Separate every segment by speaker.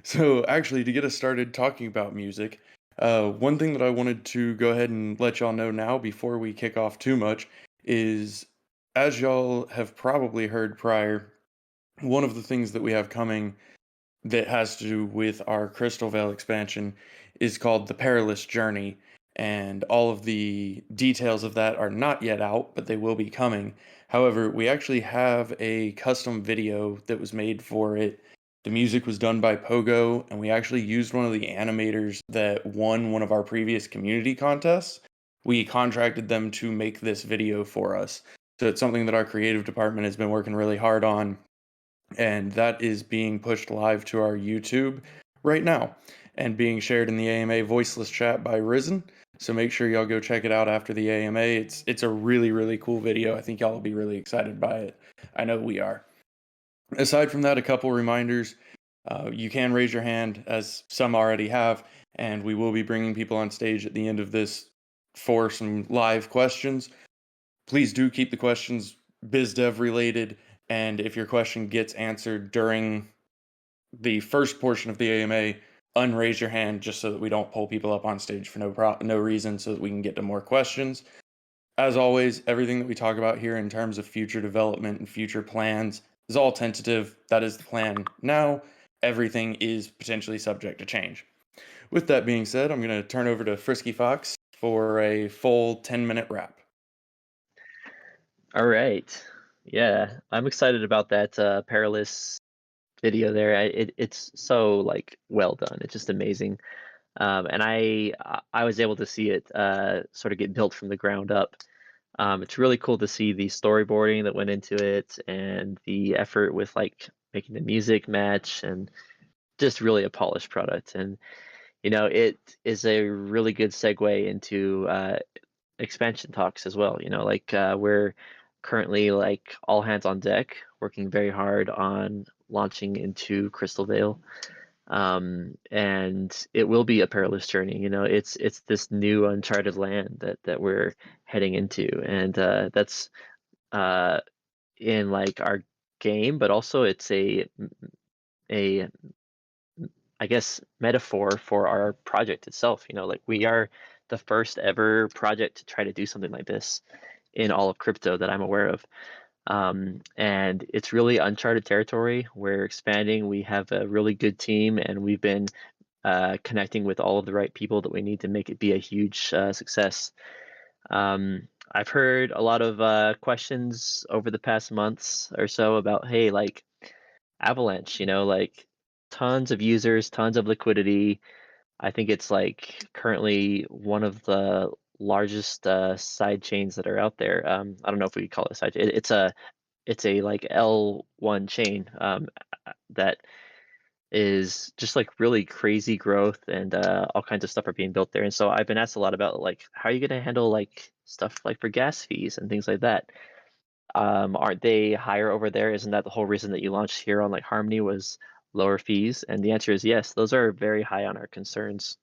Speaker 1: So, actually, to get us started talking about music, one thing that I wanted to go ahead and let y'all know now before we kick off too much is, as y'all have probably heard prior, one of the things that we have coming that has to do with our Crystal Vale expansion is called the Perilous Journey, and all of the details of that are not yet out, but they will be coming. However, we actually have a custom video that was made for it. The music was done by Pogo, and we actually used one of the animators that won one of our previous community contests. We contracted them to make this video for us. So it's something that our creative department has been working really hard on, and that is being pushed live to our YouTube right now and being shared in the AMA voiceless chat by Risen. So make sure y'all go check it out after the AMA. It's a really cool video. I think y'all will be really excited by it. I know we are. Aside from that, a couple reminders. You can raise your hand, as some already have, and we will be bringing people on stage at the end of this for some live questions. Please do keep the questions biz dev related, and if your question gets answered during the first portion of the AMA, unraise your hand just so that we don't pull people up on stage for no reason, so that we can get to more questions. As always, everything that we talk about here in terms of future development and future plans is all tentative. That is the plan now. Everything is potentially subject to change. With that being said, I'm going to turn over to Frisky Fox for a full 10-minute wrap.
Speaker 2: All right. Yeah, I'm excited about that Perilous video there. It's so like well done. It's just amazing. And I was able to see it sort of get built from the ground up. It's really cool to see the storyboarding that went into it and the effort with like making the music match and just really a polished product. And it is a really good segue into expansion talks as well. Like we're currently like all hands on deck, working very hard on launching into Crystal Vale. And it will be a perilous journey. It's this new uncharted land that we're heading into, and that's uh, in like our game, but also it's a I guess metaphor for our project itself. Like we are the first ever project to try to do something like this in all of crypto that I'm aware of. And it's really uncharted territory. We're expanding. We have a really good team, and we've been connecting with all of the right people that we need to make it be a huge success. I've heard a lot of questions over the past months or so about, hey, like Avalanche, like tons of users, tons of liquidity. I think it's like currently one of the largest side chains that are out there. I don't know if we could call it a side chain. It's a like L1 chain that is just like really crazy growth, and all kinds of stuff are being built there. And so I've been asked a lot about like how are you going to handle like stuff like for gas fees and things like that. Aren't they higher over there? Isn't that the whole reason that you launched here on like Harmony was lower fees? And the answer is yes, those are very high on our concerns.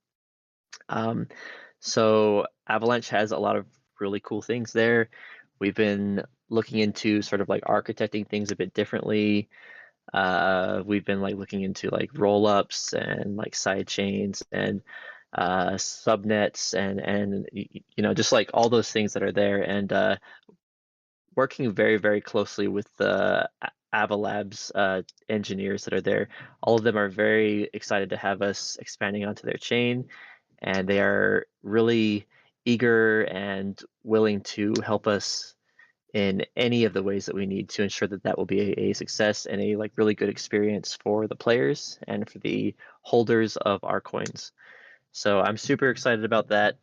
Speaker 2: So Avalanche has a lot of really cool things there. We've been looking into sort of like architecting things a bit differently. We've been like looking into like roll-ups and like side chains and subnets and just like all those things that are there, and working very closely with the Avalabs engineers that are there. All of them are very excited to have us expanding onto their chain, and they are really eager and willing to help us in any of the ways that we need to ensure that that will be a success and a like really good experience for the players and for the holders of our coins. So I'm super excited about that.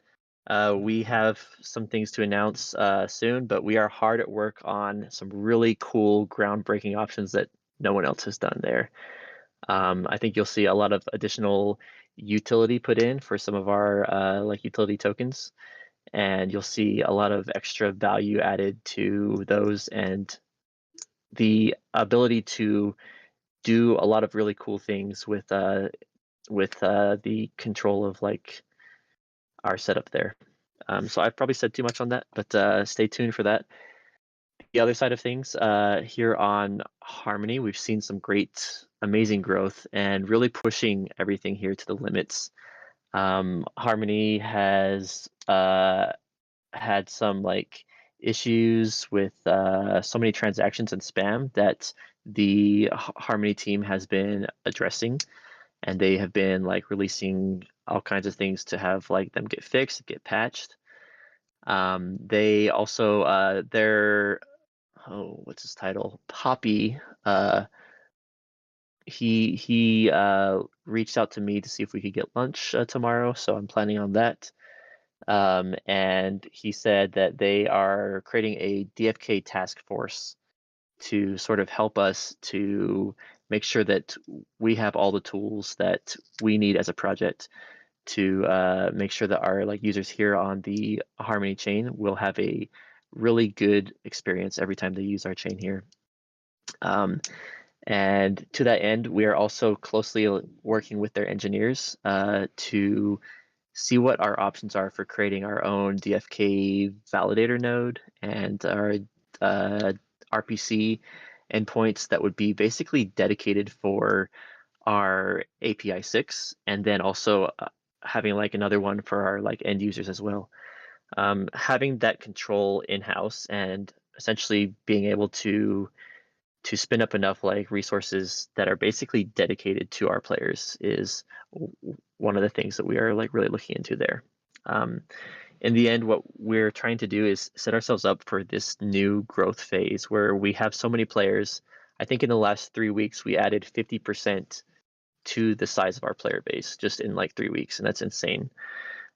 Speaker 2: We have some things to announce soon, but we are hard at work on some really cool groundbreaking options that no one else has done there. I think you'll see a lot of additional utility put in for some of our like utility tokens, and you'll see a lot of extra value added to those, and the ability to do a lot of really cool things with the control of like our setup there. So I've probably said too much on that, but stay tuned for that. The the other side of things, here on Harmony, we've seen some great, amazing growth and really pushing everything here to the limits. Harmony has had some like issues with so many transactions and spam that the Harmony team has been addressing, and they have been like releasing all kinds of things to have like them get fixed, get patched. They also their what's his title? Poppy. He reached out to me to see if we could get lunch tomorrow, so I'm planning on that. And he said that they are creating a DFK task force to sort of help us to make sure that we have all the tools that we need as a project to make sure that our like users here on the Harmony chain will have a really good experience every time they use our chain here. And to that end, we are also closely working with their engineers to see what our options are for creating our own DFK validator node and our RPC endpoints that would be basically dedicated for our API 6, and then also having like another one for our like end users as well. Having that control in-house and essentially being able to spin up enough like resources that are basically dedicated to our players is one of the things that we are like really looking into there. In the end, what we're trying to do is set ourselves up for this new growth phase where we have so many players. I think in the last 3 weeks, we added 50% to the size of our player base just in like 3 weeks, and that's insane.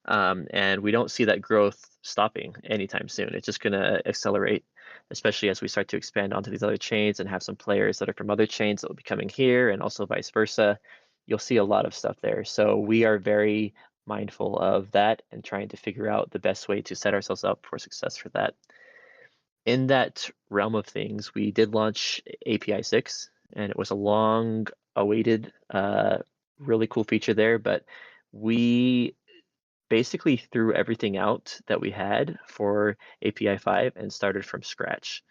Speaker 2: And we don't see that growth stopping anytime soon. It's just going to accelerate, especially as we start to expand onto these other chains and have some players that are from other chains that will be coming here, and also vice versa. You'll see a lot of stuff there. So we are very mindful of that and trying to figure out the best way to set ourselves up for success for that. In that realm of things, we did launch API 6, and it was a long awaited, really cool feature there, but we basically threw everything out that we had for API 5 and started from scratch.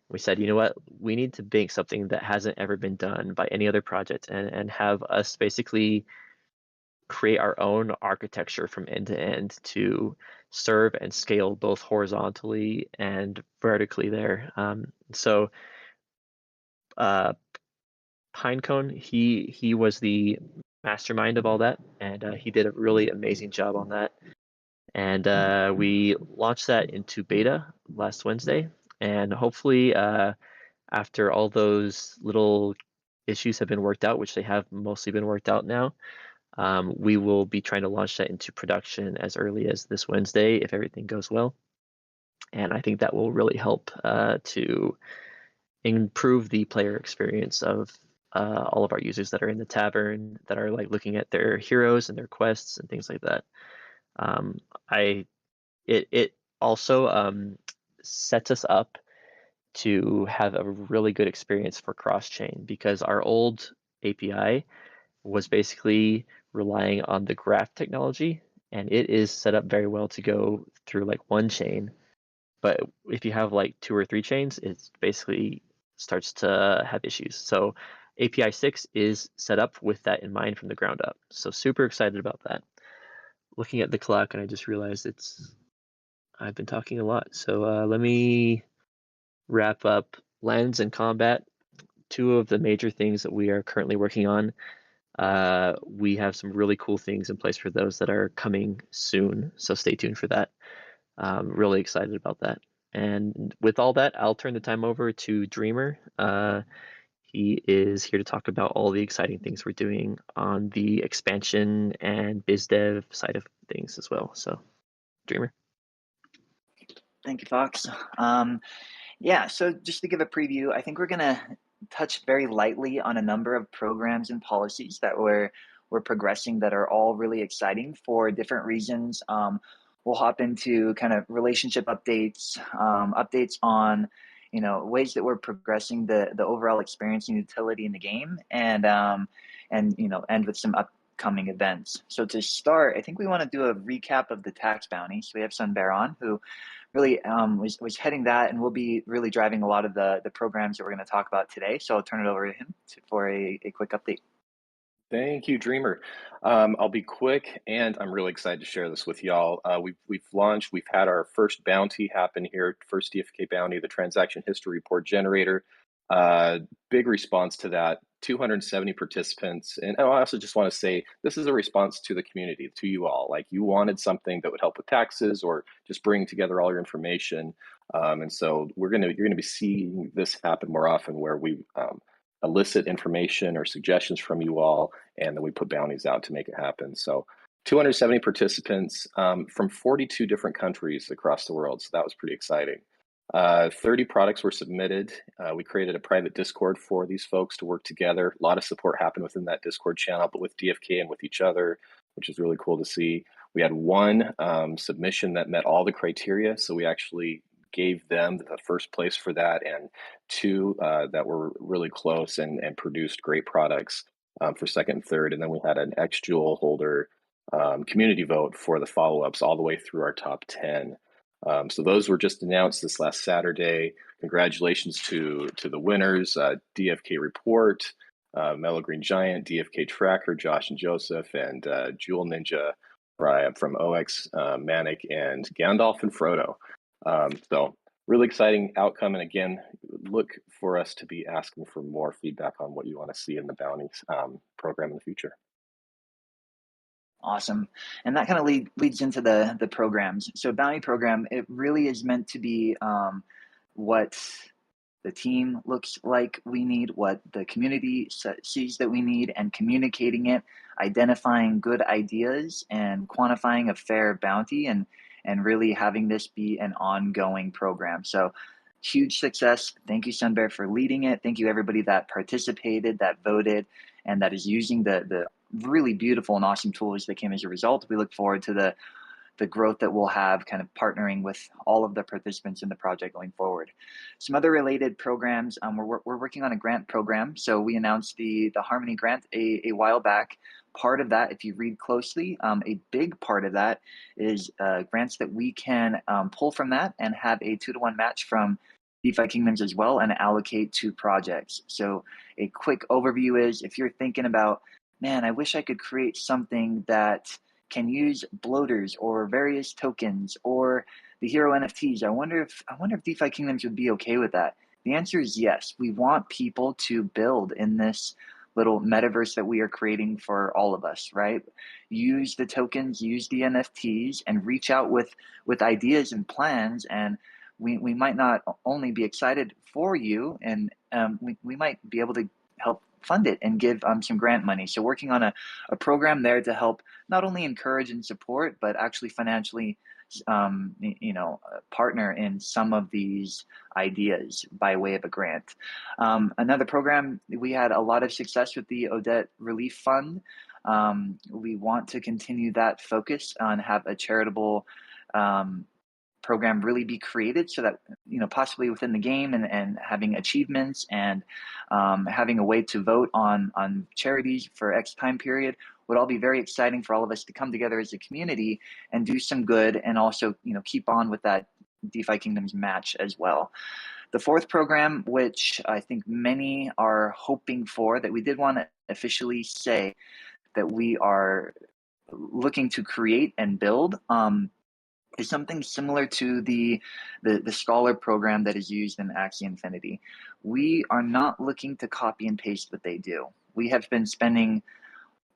Speaker 2: We said, you know what, we need to make something that hasn't ever been done by any other project, and have us basically create our own architecture from end to end to serve and scale both horizontally and vertically there. So Pinecone, he was the mastermind of all that, and he did a really amazing job on that. And we launched that into beta last Wednesday, and hopefully after all those little issues have been worked out, which they have mostly been worked out now, we will be trying to launch that into production as early as this Wednesday if everything goes well. And I think that will really help to improve the player experience of all of our users that are in the tavern, that are like looking at their heroes and their quests and things like that. It also sets us up to have a really good experience for cross-chain, because our old API was basically relying on the graph technology, and it is set up very well to go through like one chain. But if you have like 2 or 3 chains, it basically starts to have issues. So API 6 is set up with that in mind from the ground up. So super excited about that. Looking at the clock, and I just realized I've been talking a lot. So let me wrap up Lens and Combat, 2 of the major things that we are currently working on. We have some really cool things in place for those that are coming soon, so stay tuned for that. Really excited about that. And with all that, I'll turn the time over to Dreamer. He is here to talk about all the exciting things we're doing on the expansion and biz dev side of things as well. So, Dreamer.
Speaker 3: Thank you, Fox. Yeah, so just to give a preview, I think we're going to touch very lightly on a number of programs and policies that we're progressing that are all really exciting for different reasons. We'll hop into kind of relationship updates, updates on ways that we're progressing the overall experience and utility in the game, and end with some upcoming events. So to start, I think we want to do a recap of the tax bounty. So we have Sunbear on, who really was heading that, and will be really driving a lot of the programs that we're going to talk about today. So I'll turn it over to him for a quick update.
Speaker 4: Thank you, Dreamer. I'll be quick, and I'm really excited to share this with y'all. We've launched. We've had our first bounty happen here, first DFK bounty, the Transaction History Report Generator. Big response to that. 270 participants, and I also just want to say this is a response to the community, to you all. Like, you wanted something that would help with taxes or just bring together all your information, and so you're gonna be seeing this happen more often, where we elicit information or suggestions from you all, and then we put bounties out to make it happen. So 270 participants from 42 different countries across the world. So that was pretty exciting. 30 products were submitted. We created a private Discord for these folks to work together. A lot of support happened within that Discord channel, but with DFK and with each other, which is really cool to see. We had one submission that met all the criteria. So we actually gave them the first place for that, and two that were really close and produced great products for second and third. And then we had an XJewel holder community vote for the follow-ups all the way through our top 10. So those were just announced this last Saturday. Congratulations to the winners, DFK Report, Mellow Green Giant, DFK Tracker, Josh and Joseph, and Jewel Ninja from OX Manic, and Gandalf and Frodo. So really exciting outcome. And again, look for us to be asking for more feedback on what you want to see in the bounties program in the future.
Speaker 3: Awesome. And that kind of leads into the programs. So bounty program, it really is meant to be what the team looks like we need, what the community sees that we need, and communicating it, identifying good ideas, and quantifying a fair bounty, and really having this be an ongoing program. So huge success. Thank you, Sunbear, for leading it. Thank you, everybody that participated, that voted, and that is using the really beautiful and awesome tools that came as a result. We look forward to the growth that we'll have kind of partnering with all of the participants in the project going forward. Some other related programs, we're working on a grant program. So we announced the Harmony grant a while back. Part of that, if you read closely, a big part of that is grants that we can pull from that and have a 2-to-1 match from DeFi Kingdoms as well, and allocate to projects. So a quick overview is, if you're thinking about, man, I wish I could create something that can use bloaters or various tokens or the hero NFTs. I wonder if DeFi Kingdoms would be okay with that. The answer is yes. We want people to build in this little metaverse that we are creating for all of us, right? Use the tokens, use the NFTs, and reach out with ideas and plans. And we might not only be excited for you, and we might be able to help fund it and give some grant money. So working on a program there to help not only encourage and support, but actually financially partner in some of these ideas by way of a grant. Another program, we had a lot of success with the Odette Relief Fund. We want to continue that focus on have a charitable program really be created, so that possibly within the game, and having achievements, and having a way to vote on charities for X time period would all be very exciting for all of us to come together as a community and do some good, and also keep on with that DeFi Kingdoms match as well. The fourth program, which I think many are hoping for, that we did want to officially say that we are looking to create and build, is something similar to the Scholar program that is used in Axie Infinity. We are not looking to copy and paste what they do. We have been spending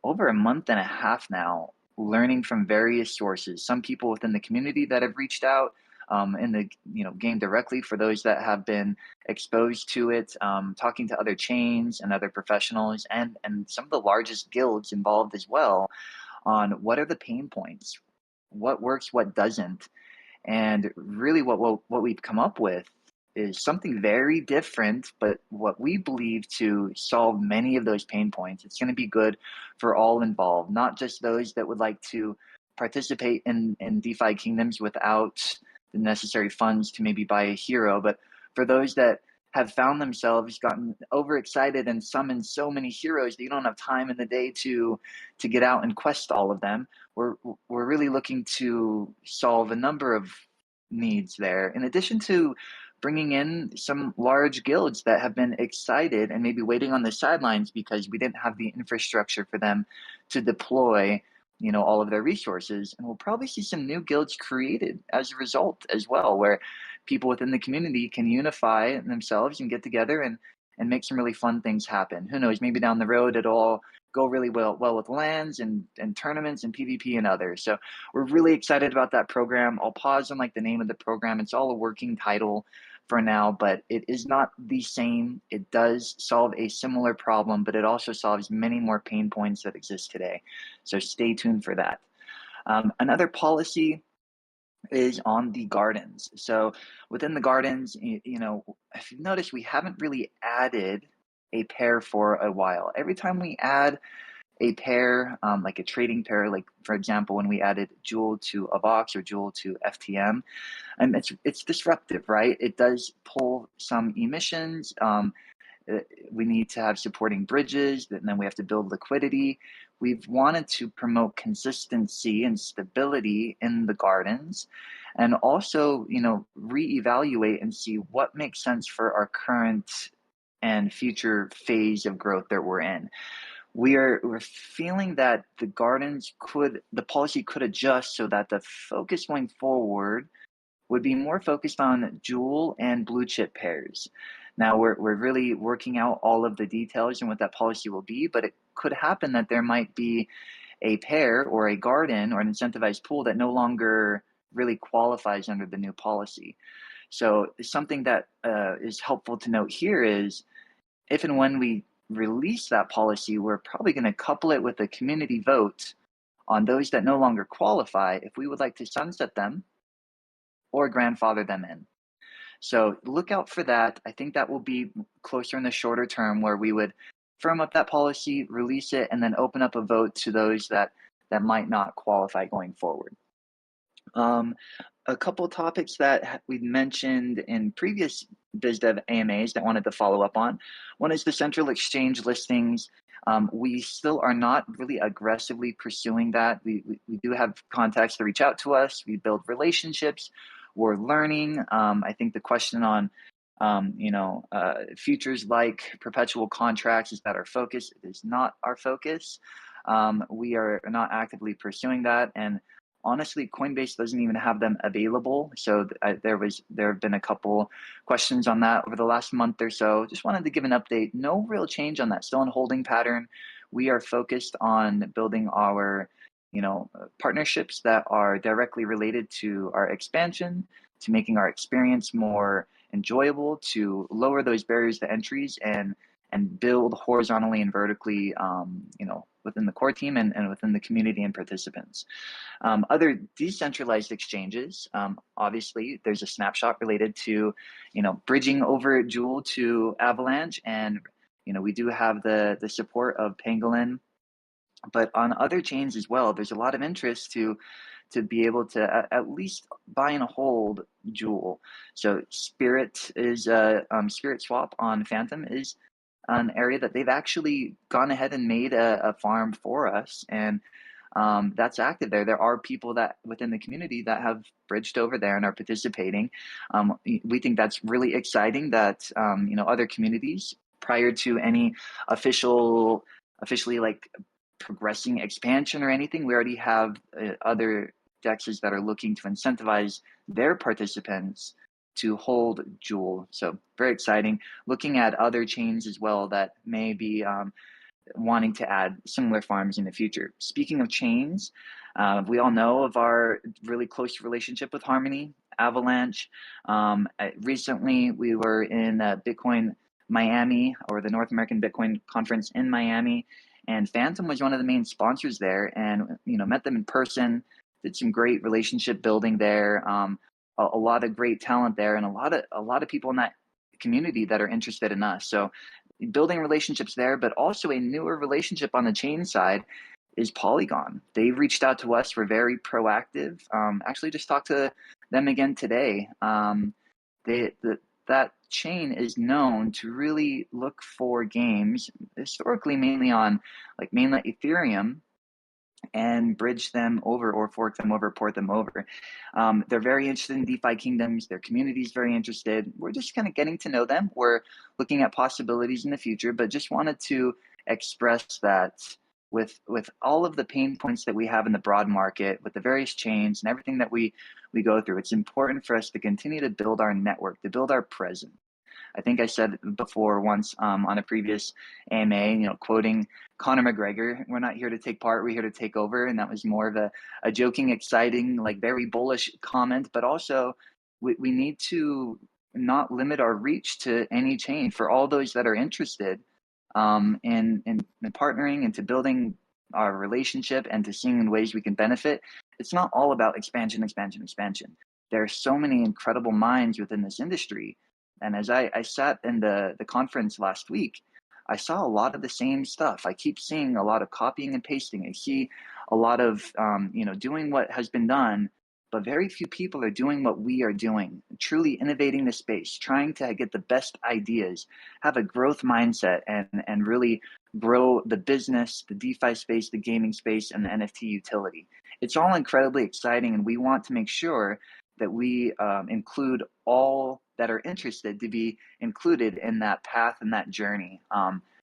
Speaker 3: over a month and a half now learning from various sources. Some people within the community that have reached out in the game directly, for those that have been exposed to it, talking to other chains and other professionals, and some of the largest guilds involved as well, on what are the pain points, what works, what doesn't. And really what we've come up with is something very different, but what we believe to solve many of those pain points. It's going to be good for all involved, not just those that would like to participate in DeFi Kingdoms without the necessary funds to maybe buy a hero, but for those that have found themselves gotten overexcited and summoned so many heroes that you don't have time in the day to get out and quest all of them. We're really looking to solve a number of needs there, in addition to bringing in some large guilds that have been excited and maybe waiting on the sidelines because we didn't have the infrastructure for them to deploy, all of their resources. And we'll probably see some new guilds created as a result as well, where people within the community can unify themselves and get together and make some really fun things happen. Who knows, maybe down the road it'll all go really well with lands and tournaments and PvP and others. So we're really excited about that program. I'll pause on like the name of the program. It's all a working title for now, but it is not the same. It does solve a similar problem, but it also solves many more pain points that exist today. So stay tuned for that. Another policy is on the gardens. So within the gardens, if you've noticed, we haven't really added a pair for a while. Every time we add a pair, like a trading pair, like for example, when we added Jewel to Avox or Jewel to FTM, and it's disruptive, right? It does pull some emissions. We need to have supporting bridges, and then we have to build liquidity. We've wanted to promote consistency and stability in the gardens, and also, reevaluate and see what makes sense for our current and future phase of growth that we're in. We're feeling that the policy could adjust so that the focus going forward would be more focused on Jewel and blue chip pairs. Now we're really working out all of the details and what that policy will be, but it could happen that there might be a pair or a garden or an incentivized pool that no longer really qualifies under the new policy. So something that is helpful to note here is if and when we release that policy, we're probably going to couple it with a community vote on those that no longer qualify if we would like to sunset them or grandfather them in. So look out for that. I think that will be closer in the shorter term, where we would firm up that policy, release it, and then open up a vote to those that might not qualify going forward. A couple topics that we've mentioned in previous Biz Dev AMAs that I wanted to follow up on. One is the central exchange listings. We still are not really aggressively pursuing that. We do have contacts that reach out to us. We build relationships. We're learning. I think the question on futures like perpetual contracts, is that our focus? It is not our focus. We are not actively pursuing that, and honestly, Coinbase doesn't even have them available. So there have been a couple questions on that over the last month or so. Just wanted to give an update. No real change on that. Still in holding pattern. We are focused on building our partnerships that are directly related to our expansion, to making our experience more enjoyable, to lower those barriers to entries and build horizontally and vertically, within the core team and within the community and participants. Other decentralized exchanges, obviously, there's a snapshot related to, bridging over Jewel to Avalanche, and we do have the support of Pangolin. But on other chains as well, there's a lot of interest to be able to at least buy and hold Jewel. So Spirit is Spirit Swap on Phantom is an area that they've actually gone ahead and made a farm for us, and that's active there. There are people that within the community that have bridged over there and are participating. We think that's really exciting that other communities, prior to any officially like progressing expansion or anything, we already have other dexes that are looking to incentivize their participants to hold Jewel. So very exciting. Looking at other chains as well that may be wanting to add similar farms in the future. Speaking of chains, we all know of our really close relationship with Harmony, Avalanche. Recently, we were in Bitcoin Miami, or the North American Bitcoin Conference in Miami, and Phantom was one of the main sponsors there, and met them in person, did some great relationship building there. A lot of great talent there, and a lot of people in that community that are interested in us. So building relationships there, but also a newer relationship on the chain side is Polygon. They've reached out to us. We're very proactive. Actually just talked to them again today. That chain is known to really look for games, historically mainly on like mainnet Ethereum, and bridge them over or fork them over, port them over. They're very interested in DeFi Kingdoms. Their community is very interested. We're just kind of getting to know them. We're looking at possibilities in the future, but just wanted to express that with all of the pain points that we have in the broad market, with the various chains and everything that we go through, it's important for us to continue to build our network, to build our presence. I think I said before once on a previous AMA, quoting Conor McGregor, we're not here to take part, we're here to take over. And that was more of a joking, exciting, like very bullish comment, but also we need to not limit our reach to any chain for all those that are interested in partnering and to building our relationship and to seeing in ways we can benefit. It's not all about expansion. There are so many incredible minds within this industry. And as I sat in the conference last week, I saw a lot of the same stuff. I keep seeing a lot of copying and pasting. I see a lot of doing what has been done, but very few people are doing what we are doing, truly innovating the space, trying to get the best ideas, have a growth mindset, and really grow the business, the DeFi space, the gaming space, and the NFT utility. It's all incredibly exciting, and we want to make sure that we include all that are interested to be included in that path and that journey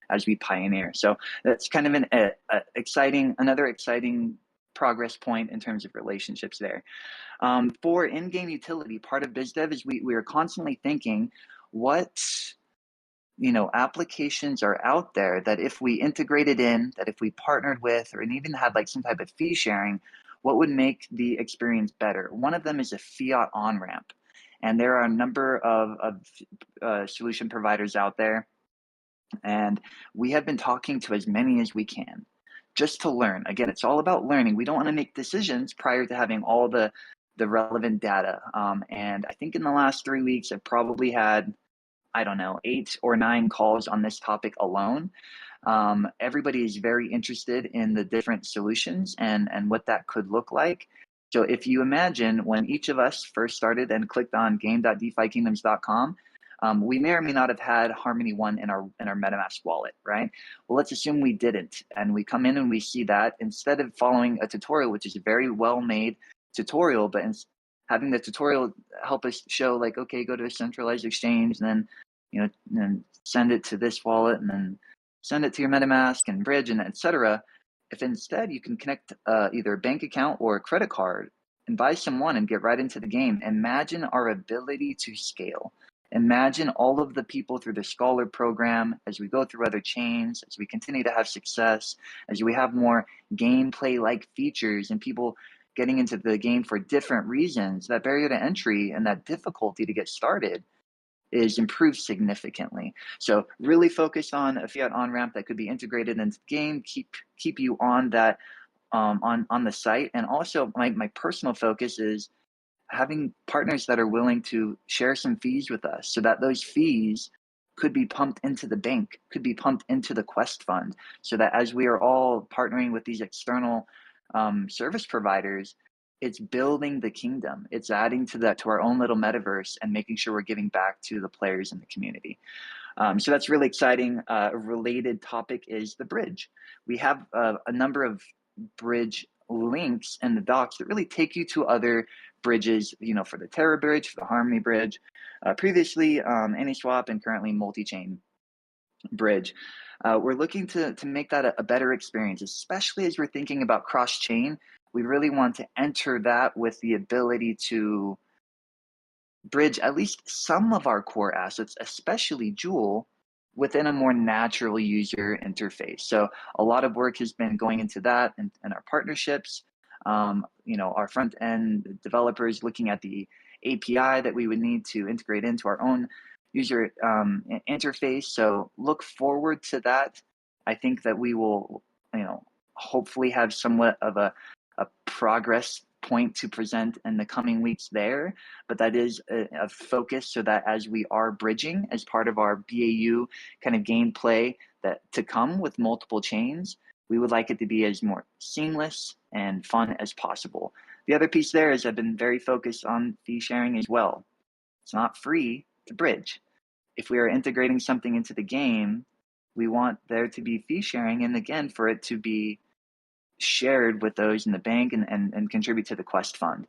Speaker 3: as we pioneer. So that's kind of another exciting progress point in terms of relationships there. For in-game utility, part of Biz Dev is we are constantly thinking what applications are out there that if we integrated in, that if we partnered with, or even had like some type of fee sharing, what would make the experience better? One of them is a fiat on-ramp. And there are a number of solution providers out there. And we have been talking to as many as we can just to learn. Again, it's all about learning. We don't want to make decisions prior to having all the relevant data. And I think in the last 3 weeks, I've probably had, 8 or 9 calls on this topic alone. Everybody is very interested in the different solutions and what that could look like. So if you imagine when each of us first started and clicked on game.defykingdoms.com, we may or may not have had Harmony One in our MetaMask wallet, right? Well, let's assume we didn't, and we come in and we see that instead of following a tutorial, which is a very well-made tutorial, but having the tutorial help us show like, okay, go to a centralized exchange, and then send it to this wallet, and then send it to your MetaMask and bridge, and etc. If instead you can connect either a bank account or a credit card and buy someone and get right into the game, imagine our ability to scale. Imagine all of the people through the Scholar program, as we go through other chains, as we continue to have success, as we have more gameplay-like features and people getting into the game for different reasons, that barrier to entry and that difficulty to get started is improved significantly. So really focus on a fiat on-ramp that could be integrated into the game, keep you on that on the site. And also my personal focus is having partners that are willing to share some fees with us so that those fees could be pumped into the bank, could be pumped into the Quest fund, so that as we are all partnering with these external service providers, it's building the kingdom. It's adding to our own little metaverse and making sure we're giving back to the players in the community. So that's really exciting. A related topic is the bridge. We have a number of bridge links in the docs that really take you to other bridges, for the Terra bridge, for the Harmony bridge, previously AnySwap, and currently multi-chain bridge. We're looking to make that a better experience, especially as we're thinking about cross-chain. We really want to enter that with the ability to bridge at least some of our core assets, especially Jewel, within a more natural user interface. So a lot of work has been going into that and our partnerships. Our front end developers looking at the API that we would need to integrate into our own user interface. So look forward to that. I think that we will, hopefully have somewhat of a progress point to present in the coming weeks there, but that is a focus so that as we are bridging as part of our BAU kind of gameplay that to come with multiple chains, we would like it to be as more seamless and fun as possible. The other piece there is I've been very focused on fee sharing as well. It's not free to bridge. If we are integrating something into the game, we want there to be fee sharing, and again, for it to be shared with those in the bank and contribute to the Quest Fund.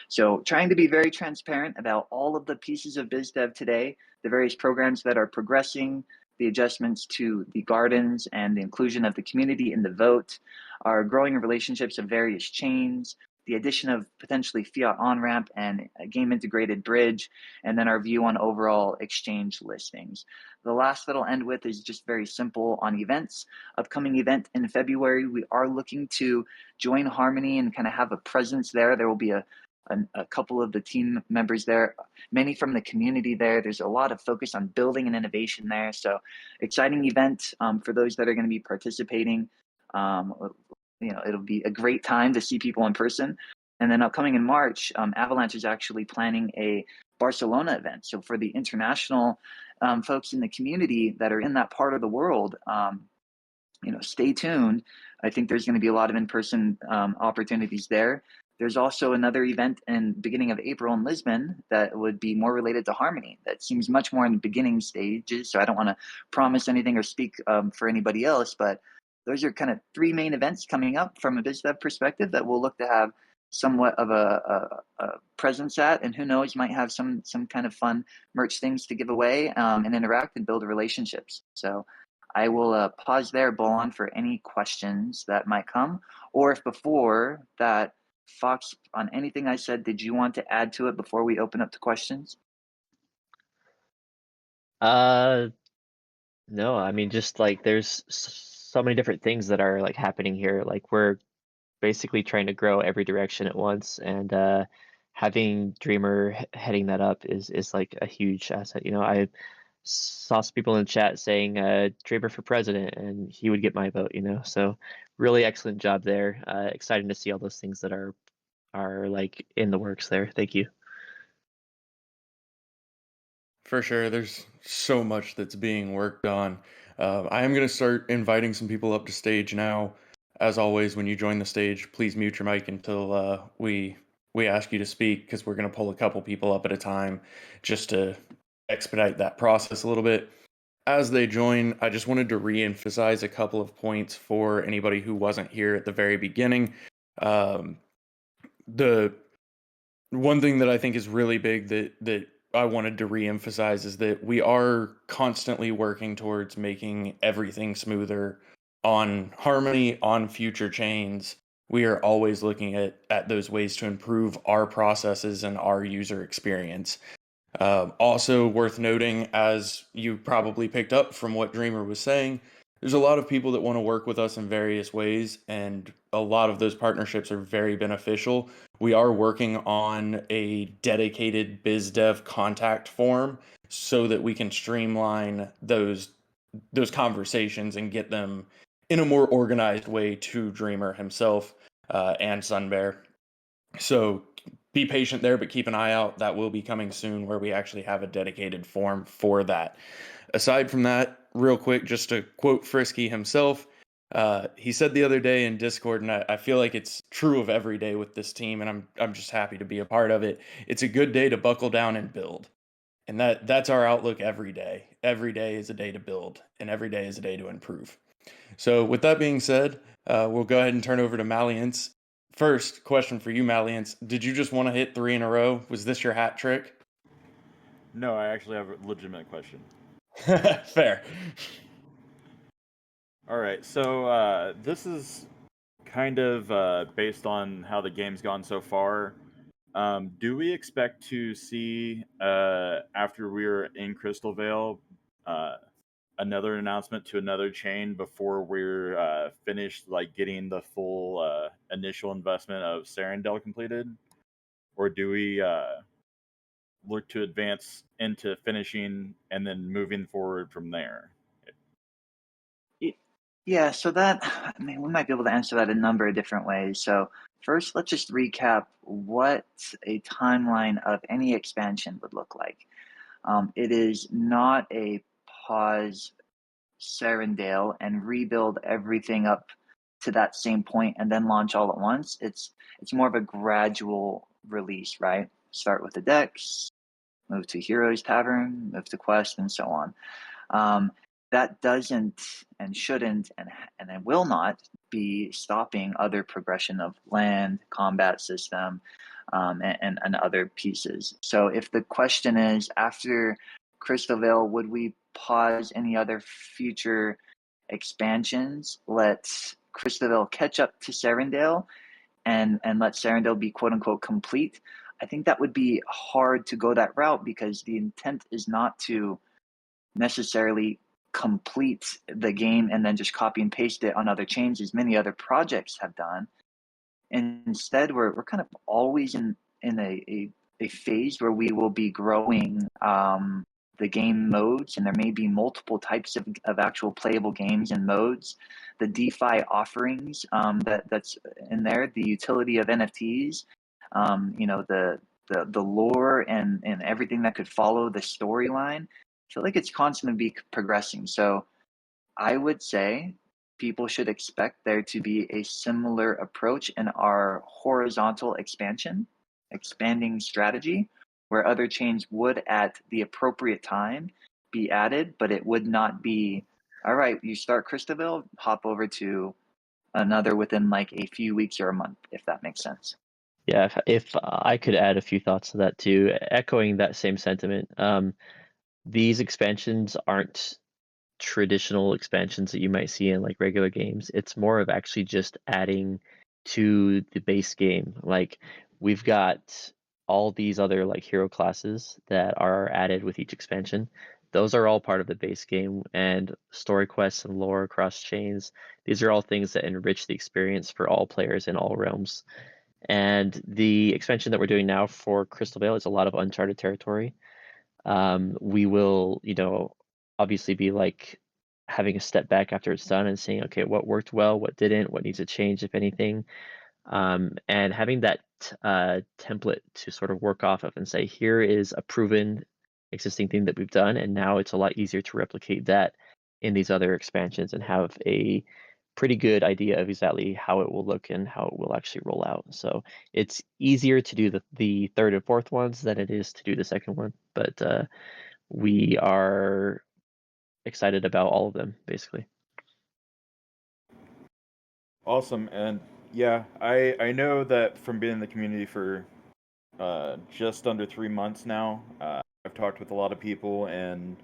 Speaker 3: So trying to be very transparent about all of the pieces of BizDev today, the various programs that are progressing, the adjustments to the gardens and the inclusion of the community in the vote, our growing relationships of various chains, the addition of potentially fiat on-ramp and a game integrated bridge, and then our view on overall exchange listings. The last that I'll end with is just very simple on events. Upcoming event in February, we are looking to join Harmony and kind of have a presence there. There will be a couple of the team members there, many from the community there. There's a lot of focus on building and innovation there. So exciting event for those that are going to be participating. It'll be a great time to see people in person. And then upcoming in March, Avalanche is actually planning a Barcelona event. So for the international folks in the community that are in that part of the world, stay tuned. I think there's going to be a lot of in-person opportunities there. There's also another event in beginning of April in Lisbon that would be more related to Harmony. That seems much more in the beginning stages, so I don't want to promise anything or speak for anybody else, but those are kind of three main events coming up from a BizDev perspective that we'll look to have somewhat of a presence at, and who knows, might have some kind of fun merch things to give away and interact and build relationships. So I will pause there, Bolon, for any questions that might come, or if before that, Fox, on anything I said, did you want to add to it before we open up to questions?
Speaker 2: No, I mean, just like there's so many different things that are like happening here. Like we're basically trying to grow every direction at once, and having Dreamer heading that up is like a huge asset. I saw some people in the chat saying Dreamer for president, and he would get my vote. So really excellent job there. Exciting to see all those things that are like in the works there. Thank you.
Speaker 1: For sure, there's so much that's being worked on. I am going to start inviting some people up to stage now. As always, when you join the stage, please mute your mic until we ask you to speak, because we're going to pull a couple people up at a time just to expedite that process a little bit. As they join, I just wanted to re-emphasize a couple of points for anybody who wasn't here at the very beginning. The one thing that I think is really big that I wanted to re-emphasize is that we are constantly working towards making everything smoother on Harmony, on future chains. We are always looking at those ways to improve our processes and our user experience. Also worth noting, as you probably picked up from what Dreamer was saying, there's a lot of people that want to work with us in various ways, and a lot of those partnerships are very beneficial. We are working on a dedicated BizDev contact form so that we can streamline those conversations and get them in a more organized way to Dreamer himself and Sunbear. So be patient there, but keep an eye out. That will be coming soon, where we actually have a dedicated form for that. Aside from that, real quick, just to quote Frisky himself, he said the other day in Discord, and I feel like it's true of every day with this team, and I'm just happy to be a part of it. It's a good day to buckle down and build. And that's our outlook every day. Every day is a day to build, and every day is a day to improve. So with that being said, we'll go ahead and turn over to Malliance. First question for you, Malliance. Did you just want to hit 3 in a row? Was this your hat trick?
Speaker 5: No, I actually have a legitimate question.
Speaker 1: Fair.
Speaker 5: All right, so this is kind of based on how the game's gone so far. Do we expect to see, after we're in Crystal Vale, another announcement to another chain before we're finished, like getting the full initial investment of Serendale completed? Or do we look to advance into finishing and then moving forward from there?
Speaker 3: Yeah, so we might be able to answer that a number of different ways. So first, let's just recap what a timeline of any expansion would look like. It is not a pause Serendale and rebuild everything up to that same point and then launch all at once. It's more of a gradual release, right? Start with the decks, move to Heroes Tavern, move to Quest, and so on. that doesn't and shouldn't and it will not be stopping other progression of land, combat system, and other pieces. So if the question is, after Crystal Vale, would we pause any other future expansions? Let Crystal Vale catch up to Serendale and let Serendale be quote unquote complete. I think that would be hard to go that route, because the intent is not to necessarily complete the game and then just copy and paste it on other chains, as many other projects have done. And instead, we're kind of always in a phase where we will be growing the game modes, and there may be multiple types of actual playable games and modes. The DeFi offerings that's in there, the utility of NFTs, the lore and everything that could follow the storyline. I feel like it's constantly be progressing. So I would say people should expect there to be a similar approach in our horizontal expanding strategy, where other chains would at the appropriate time be added, but it would not be, all right, you start Christabel, hop over to another within like a few weeks or a month, if that makes sense.
Speaker 2: Yeah, if I could add a few thoughts to that too, echoing that same sentiment. These expansions aren't traditional expansions that you might see in like regular games. It's more of actually just adding to the base game. Like, we've got all these other like hero classes that are added with each expansion. Those are all part of the base game, and story quests and lore across chains. These are all things that enrich the experience for all players in all realms. And the expansion that we're doing now for Crystal Vale is a lot of uncharted territory. We will, obviously be like having a step back after it's done and saying, okay, what worked well, what didn't, what needs to change, if anything, and having that template to sort of work off of and say, here is a proven existing thing that we've done, and now it's a lot easier to replicate that in these other expansions and have a pretty good idea of exactly how it will look and how it will actually roll out. So it's easier to do the third and fourth ones than it is to do the second one, but we are excited about all of them, basically.
Speaker 5: Awesome. And yeah, I know that from being in the community for just under 3 months now. I've talked with a lot of people, and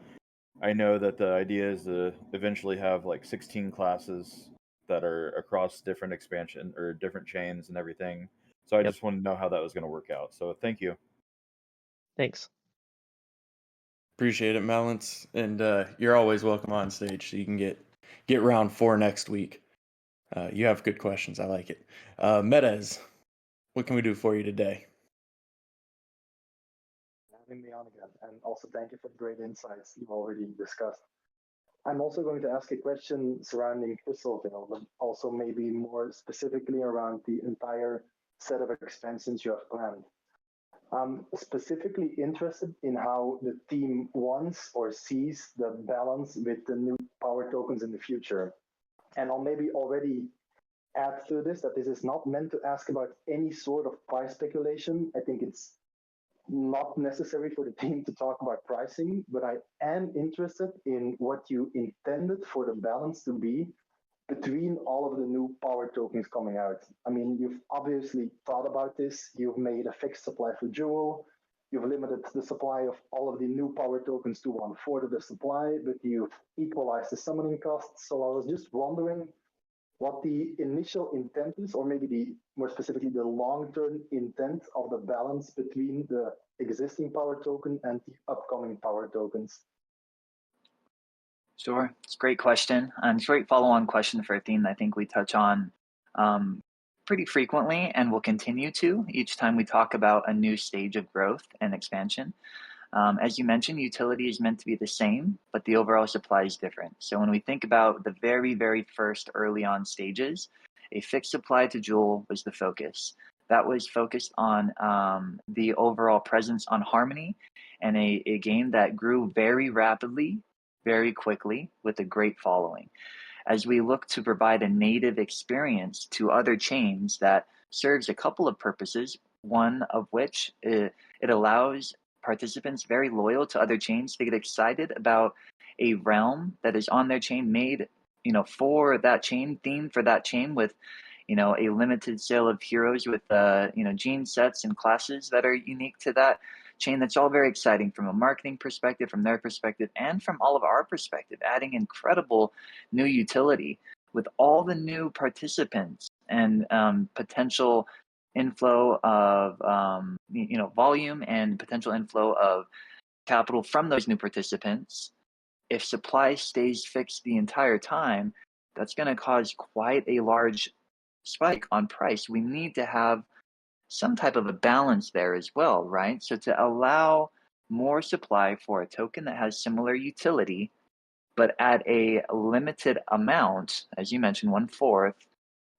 Speaker 5: I know that the idea is to eventually have like 16 classes that are across different expansion or different chains and everything. So I
Speaker 2: Yep.
Speaker 5: just wanted to know how that was going to work out. So thank you.
Speaker 2: Thanks.
Speaker 1: Appreciate it, Malance, and you're always welcome on stage, so you can get round 4 next week. You have good questions. I like it. Metaz, what can we do for you today?
Speaker 6: Having me on again, and also thank you for the great insights you've already discussed. I'm also going to ask a question surrounding Crystal Vale, but also maybe more specifically around the entire set of expansions you have planned. I'm specifically interested in how the team wants or sees the balance with the new power tokens in the future. And I'll maybe already add to this that this is not meant to ask about any sort of price speculation. I think it's not necessary for the team to talk about pricing, but I am interested in what you intended for the balance to be between all of the new power tokens coming out. I mean, you've obviously thought about this. You've made a fixed supply for Jewel. You've limited the supply of all of the new power tokens to 1/4 of the supply, but you've equalized the summoning costs. So I was just wondering what the initial intent is, or maybe more specifically, the long-term intent of the balance between the existing power token and the upcoming power tokens.
Speaker 3: Sure, it's a great question, and it's a great follow-on question for a theme that I think we touch on pretty frequently, and will continue to each time we talk about a new stage of growth and expansion. As you mentioned, utility is meant to be the same, but the overall supply is different. So when we think about the very, very first early on stages, a fixed supply to Jewel was the focus. That was focused on the overall presence on Harmony, and a game that grew very rapidly, very quickly, with a great following. As we look to provide a native experience to other chains that serves a couple of purposes, one of which it allows participants very loyal to other chains to get excited about a realm that is on their chain made, for that chain, themed for that chain, with a limited sale of heroes with gene sets and classes that are unique to that chain. That's all very exciting from a marketing perspective, from their perspective, and from all of our perspective, adding incredible new utility with all the new participants and potential inflow of volume and potential inflow of capital from those new participants. If supply stays fixed the entire time, that's going to cause quite a large spike on price. We need to have some type of a balance there as well, right? So to allow more supply for a token that has similar utility, but at a limited amount, as you mentioned, 1/4,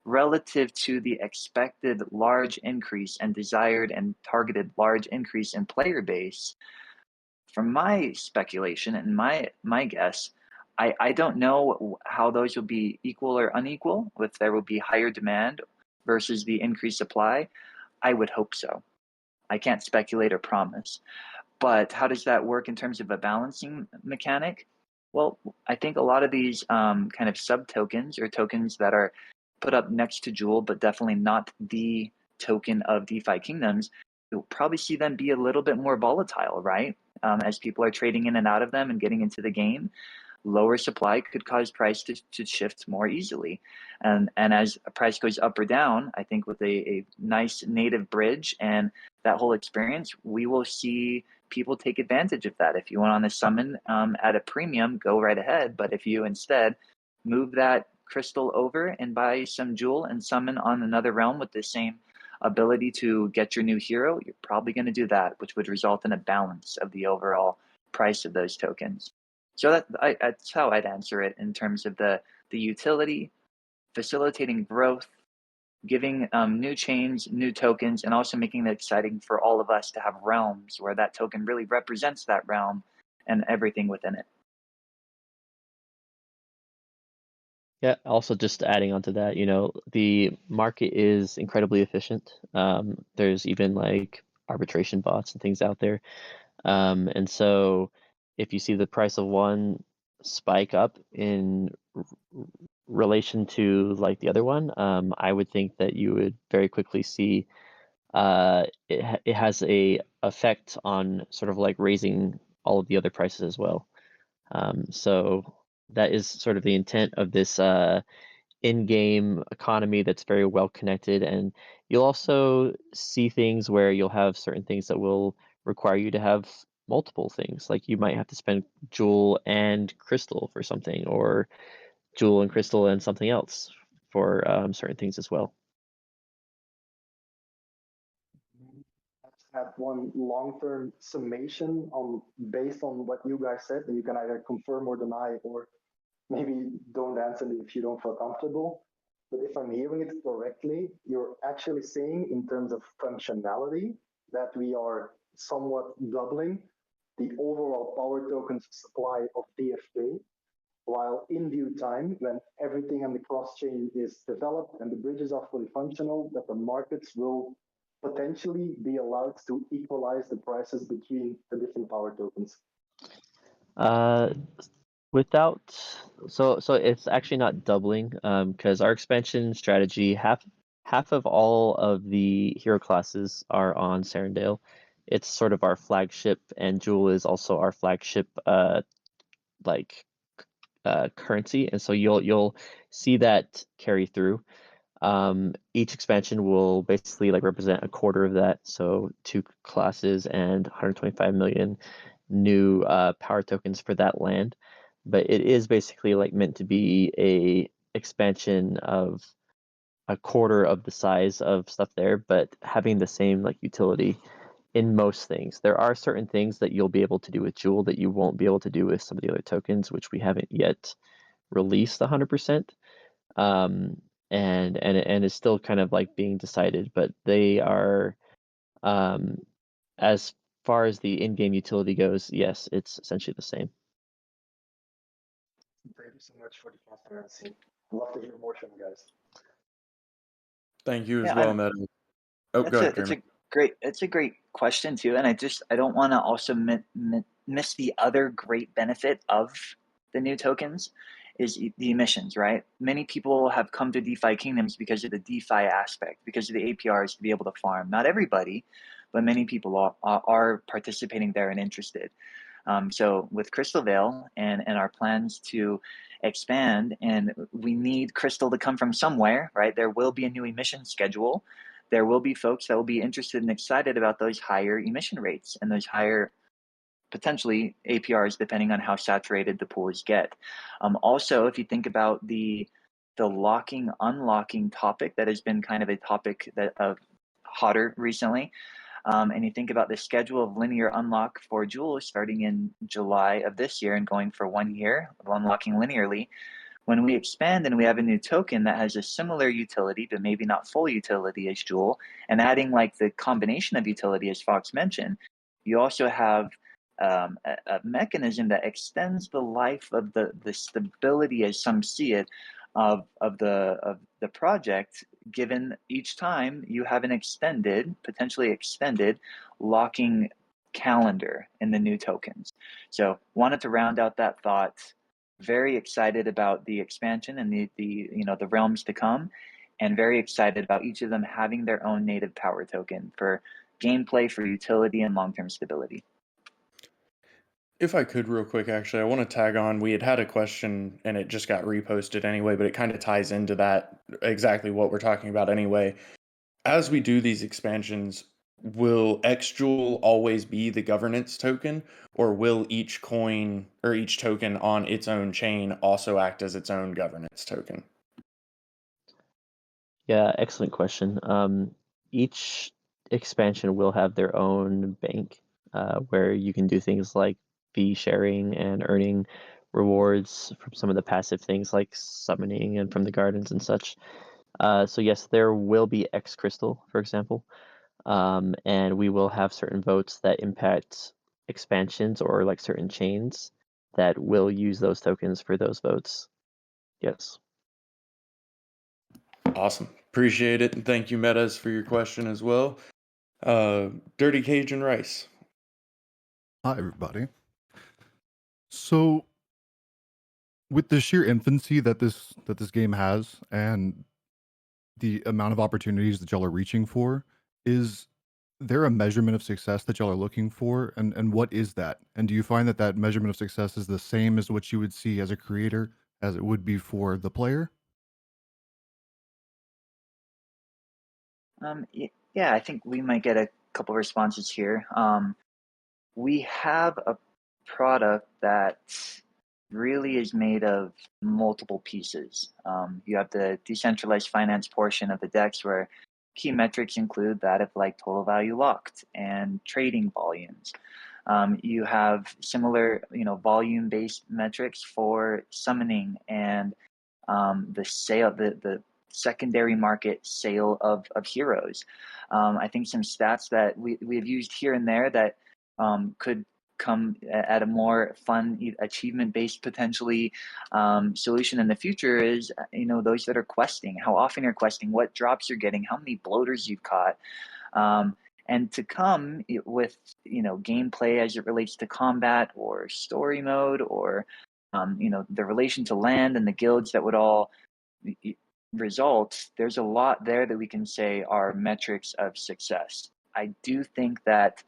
Speaker 3: relative to the expected large increase and desired and targeted large increase in player base. From my speculation and my guess, I don't know how those will be equal or unequal, if there will be higher demand versus the increased supply. I would hope so. I can't speculate or promise. But how does that work in terms of a balancing mechanic? Well, I think a lot of these kind of sub tokens or tokens that are put up next to Jewel, but definitely not the token of DeFi Kingdoms, you'll probably see them be a little bit more volatile, right? As people are trading in and out of them and getting into the game, lower supply could cause price to shift more easily. And as a price goes up or down, I think with a nice native bridge and that whole experience, we will see people take advantage of that. If you want on the summon at a premium, go right ahead. But if you instead move that crystal over and buy some jewel and summon on another realm with the same ability to get your new hero, you're probably going to do that, which would result in a balance of the overall price of those tokens. So that's how I'd answer it in terms of the utility, facilitating growth, giving new chains, new tokens, and also making it exciting for all of us to have realms where that token really represents that realm and everything within it.
Speaker 2: Yeah, also just adding on to that, the market is incredibly efficient. There's even like arbitration bots and things out there. And so if you see the price of one spike up in relation to like the other one, I would think that you would very quickly see it has a effect on sort of like raising all of the other prices as well. So that is sort of the intent of this in-game economy that's very well connected. And you'll also see things where you'll have certain things that will require you to have multiple things. Like you might have to spend jewel and crystal for something, or jewel and crystal and something else for certain things as well.
Speaker 6: Have one long-term summation based on what you guys said, and you can either confirm or deny, or maybe don't answer if you don't feel comfortable. But if I'm hearing it correctly, you're actually saying in terms of functionality that we are somewhat doubling the overall power tokens supply of DFK, while in due time, when everything on the cross-chain is developed and the bridges are fully functional, that the markets will potentially be allowed to equalize the prices between the different power tokens.
Speaker 2: So it's actually not doubling, because our expansion strategy, half of all of the hero classes are on Serendale. It's sort of our flagship, and Jewel is also our flagship currency, and so you'll see that carry through. Each expansion will basically like represent a quarter of that, so 2 classes and 125 million new power tokens for that land. But it is basically like meant to be a expansion of a quarter of the size of stuff there, but having the same like utility in most things. There are certain things that you'll be able to do with Jewel that you won't be able to do with some of the other tokens, which we haven't yet released 100%. And it's still kind of like being decided, but they are, as far as the in-game utility goes, yes, it's essentially the same.
Speaker 6: Thank you so much for the transparency. I'd love to hear more from you guys.
Speaker 1: Thank you as
Speaker 3: Yeah,
Speaker 1: well, Meadow. Oh, go ahead, Jeremy.
Speaker 3: It's a great question too, and I don't want to also miss the other great benefit of the new tokens is the emissions, right? Many people have come to DeFi Kingdoms because of the DeFi aspect, because of the APRs to be able to farm. Not everybody, but many people are participating there and interested. So with Crystal Veil and our plans to expand, and we need Crystal to come from somewhere, right? There will be a new emission schedule. There will be folks that will be interested and excited about those higher emission rates and those higher potentially APRs, depending on how saturated the pools get. Also, if you think about the locking, unlocking topic that has been kind of a topic that hotter recently, and you think about the schedule of linear unlock for Jewels starting in July of this year and going for 1 year of unlocking linearly. When we expand and we have a new token that has a similar utility, but maybe not full utility as Jewel, and adding like the combination of utility as Fox mentioned, you also have a mechanism that extends the life of the stability, as some see it, of the project, given each time you have an potentially extended locking calendar in the new tokens. So wanted to round out that thought. Very excited about the expansion and the realms to come, and very excited about each of them having their own native power token for gameplay, for utility, and long-term stability.
Speaker 1: If I could, real quick, actually, I want to tag on. We had a question and it just got reposted anyway, but it kind of ties into that exactly what we're talking about anyway. As we do these expansions, will XJewel always be the governance token, or will each coin or each token on its own chain also act as its own governance token?
Speaker 2: Yeah, excellent question. Each expansion will have their own bank where you can do things like fee sharing and earning rewards from some of the passive things like summoning and from the gardens and such. So yes, there will be X Crystal, for example, and we will have certain votes that impact expansions or like certain chains that will use those tokens for those votes. Yes.
Speaker 1: Awesome. Appreciate it. And thank you, Metas, for your question as well. Dirty Cajun Rice.
Speaker 7: Hi, everybody. So, with the sheer infancy that this game has, and the amount of opportunities that y'all are reaching for, is there a measurement of success that y'all are looking for, and what is that? And do you find that that measurement of success is the same as what you would see as a creator as it would be for the player?
Speaker 3: Yeah, I think we might get a couple responses here. We have a product that really is made of multiple pieces. You have the decentralized finance portion of the DEX, where key metrics include that of like total value locked and trading volumes. You have similar, volume-based metrics for summoning and the sale, the secondary market sale of heroes. I think some stats that we have used here and there that could come at a more fun achievement based potentially solution in the future is those that are questing, how often you're questing, what drops you're getting, how many bloaters you've caught, and to come with gameplay as it relates to combat or story mode or the relation to land and the guilds that would all result. There's a lot there that we can say are metrics of success. I do think that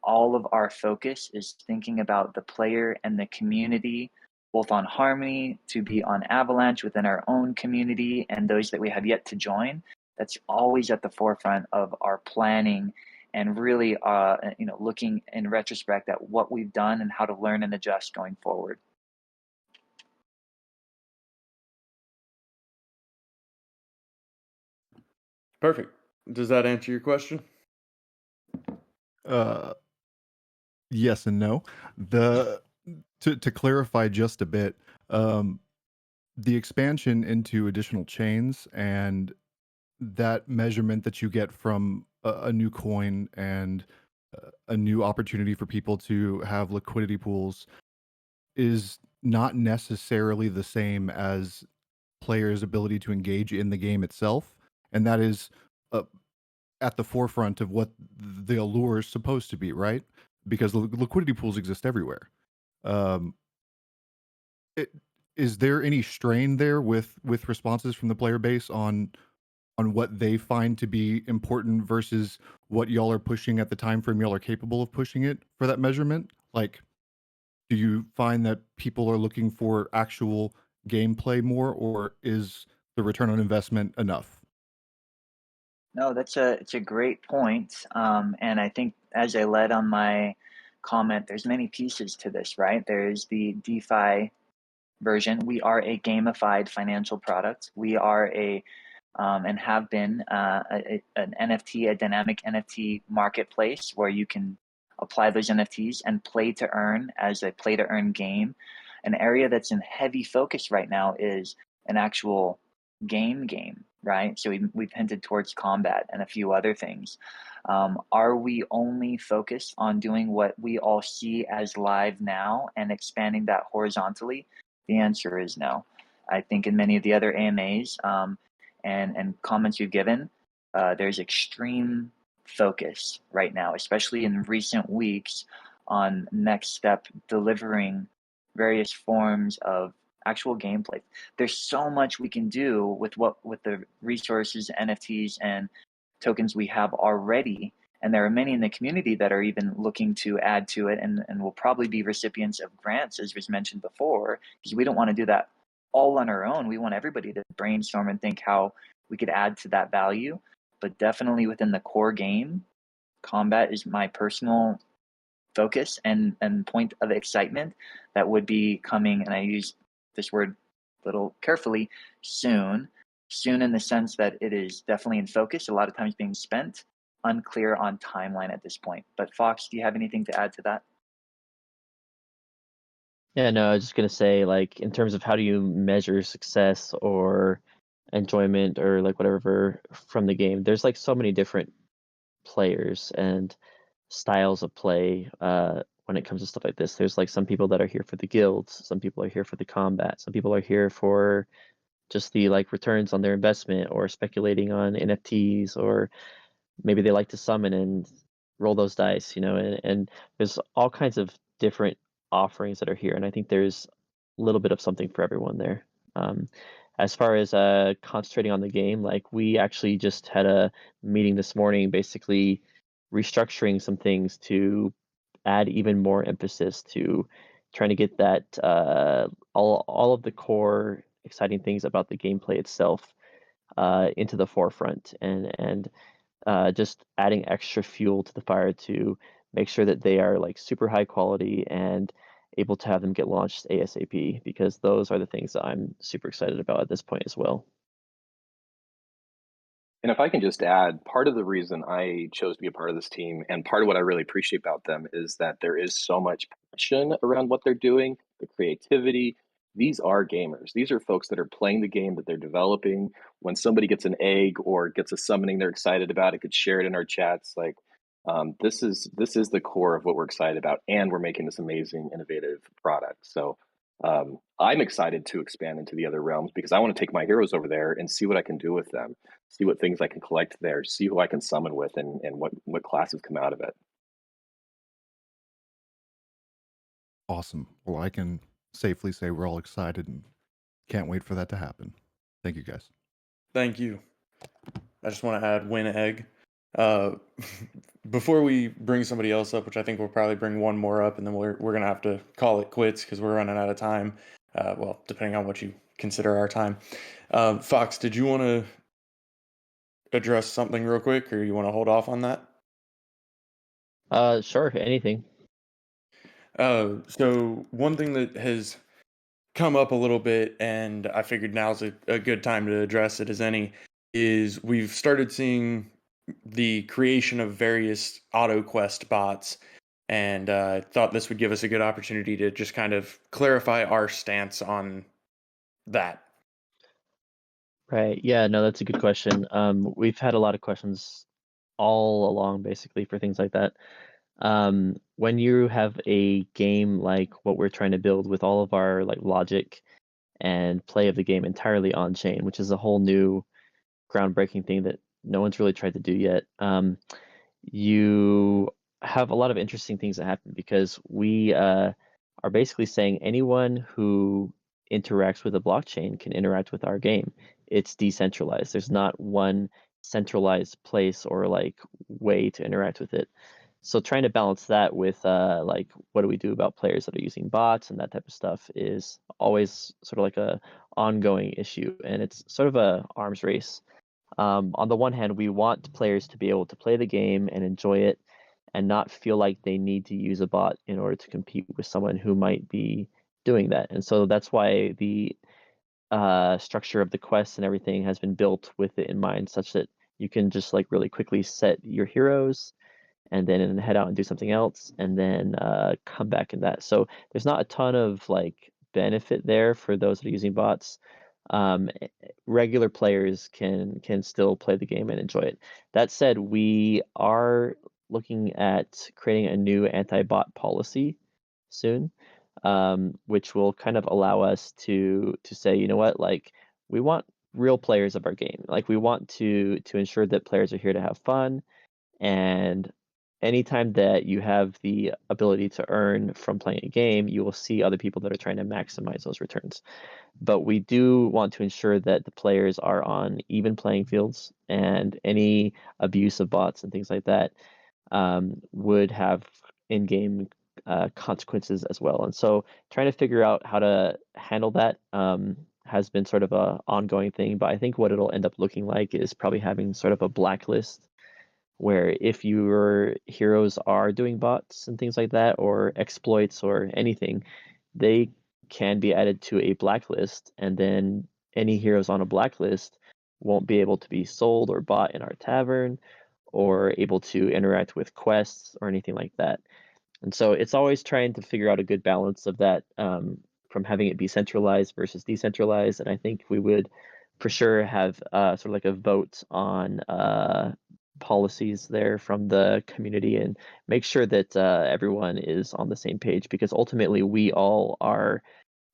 Speaker 3: all of our focus is thinking about the player and the community, both on Harmony, to be on Avalanche within our own community, and those that we have yet to join. That's always at the forefront of our planning and really looking in retrospect at what we've done and how to learn and adjust going forward.
Speaker 1: Perfect. Does that answer your question?
Speaker 7: Yes and no. To clarify just a bit, the expansion into additional chains and that measurement that you get from a new coin and a new opportunity for people to have liquidity pools is not necessarily the same as players' ability to engage in the game itself, and that is at the forefront of what the allure is supposed to be, right? Because liquidity pools exist everywhere. is there any strain there with responses from the player base on what they find to be important versus what y'all are pushing at the time frame y'all are capable of pushing it for that measurement? Like, do you find that people are looking for actual gameplay more, or is the return on investment enough?
Speaker 3: No, it's a great point. And I think as I led on my comment, there's many pieces to this, right? There's the DeFi version. We are a gamified financial product. We are and have been an NFT, a dynamic NFT marketplace where you can apply those NFTs and play to earn as a play to earn game. An area that's in heavy focus right now is an actual game, right? So we've hinted towards combat and a few other things. Are we only focused on doing what we all see as live now and expanding that horizontally? The answer is no. I think in many of the other AMAs and comments you've given, there's extreme focus right now, especially in recent weeks, on next step delivering various forms of actual gameplay. There's so much we can do with the resources, NFTs, and tokens we have already. And there are many in the community that are even looking to add to it and will probably be recipients of grants, as was mentioned before, because we don't want to do that all on our own. We want everybody to brainstorm and think how we could add to that value. But definitely within the core game, combat is my personal focus and point of excitement that would be coming, and I use this word a little carefully, soon in the sense that it is definitely in focus, a lot of times being spent, unclear on timeline at this point. But Fox, do you have anything to add to that?
Speaker 2: Yeah, no, I was just gonna say, like, in terms of how do you measure success or enjoyment or like whatever from the game, there's like so many different players and styles of play when it comes to stuff like this. There's like some people that are here for the guilds, some people are here for the combat, some people are here for just the like returns on their investment or speculating on NFTs, or maybe they like to summon and roll those dice, and there's all kinds of different offerings that are here. And I think there's a little bit of something for everyone there. Um, as far as concentrating on the game, like we actually just had a meeting this morning, basically restructuring some things to add even more emphasis to trying to get that all of the core exciting things about the gameplay itself into the forefront, and just adding extra fuel to the fire to make sure that they are like super high quality and able to have them get launched ASAP, because those are the things that I'm super excited about at this point as well.
Speaker 4: And if I can just add, part of the reason I chose to be a part of this team and part of what I really appreciate about them is that there is so much passion around what they're doing, the creativity. These are gamers. These are folks that are playing the game that they're developing. When somebody gets an egg or gets a summoning they're excited about, it could share it in our chats. Like this is the core of what we're excited about, and we're making this amazing, innovative product. So I'm excited to expand into the other realms because I want to take my heroes over there and see what I can do with them, see what things I can collect there, see who I can summon with, and what classes come out of it.
Speaker 7: Awesome. Well, I can safely say we're all excited and can't wait for that to happen. Thank you, guys.
Speaker 1: Thank you. I just want to add win egg. Uh, before we bring somebody else up, which I think we'll probably bring one more up, and then we're gonna have to call it quits because we're running out of time. Well, depending on what you consider our time. Fox, did you want to address something real quick, or you want to hold off on that?
Speaker 2: Sure, anything.
Speaker 1: So one thing that has come up a little bit, and I figured now's a good time to address it as any, is we've started seeing the creation of various auto quest bots, and I thought this would give us a good opportunity to just kind of clarify our stance on that.
Speaker 2: Right. Yeah, no, that's a good question. We've had a lot of questions all along, basically, for things like that. When you have a game like what we're trying to build with all of our like logic and play of the game entirely on chain, which is a whole new groundbreaking thing that no one's really tried to do yet, you have a lot of interesting things that happen because we are basically saying anyone who interacts with a blockchain can interact with our game. It's decentralized. There's not one centralized place or like way to interact with it. So trying to balance that with like what do we do about players that are using bots and that type of stuff is always sort of like a ongoing issue, and it's sort of a arms race. On the one hand, we want players to be able to play the game and enjoy it and not feel like they need to use a bot in order to compete with someone who might be doing that. And so that's why the structure of the quests and everything has been built with it in mind, such that you can just like really quickly set your heroes and then head out and do something else and then come back in that. So there's not a ton of like benefit there for those that are using bots. Regular players can still play the game and enjoy it. That said, we are looking at creating a new anti-bot policy soon, which will kind of allow us to say, you know what, like we want real players of our game. Like we want to ensure that players are here to have fun, and anytime that you have the ability to earn from playing a game, you will see other people that are trying to maximize those returns. But we do want to ensure that the players are on even playing fields, and any abuse of bots and things like that would have in-game consequences as well. And so trying to figure out how to handle that has been sort of a ongoing thing. But I think what it'll end up looking like is probably having sort of a blacklist where if your heroes are doing bots and things like that, or exploits or anything, they can be added to a blacklist, and then any heroes on a blacklist won't be able to be sold or bought in our tavern or able to interact with quests or anything like that. And so it's always trying to figure out a good balance of that, from having it be centralized versus decentralized. And I think we would for sure have sort of like a vote on policies there from the community and make sure that everyone is on the same page, because ultimately we all are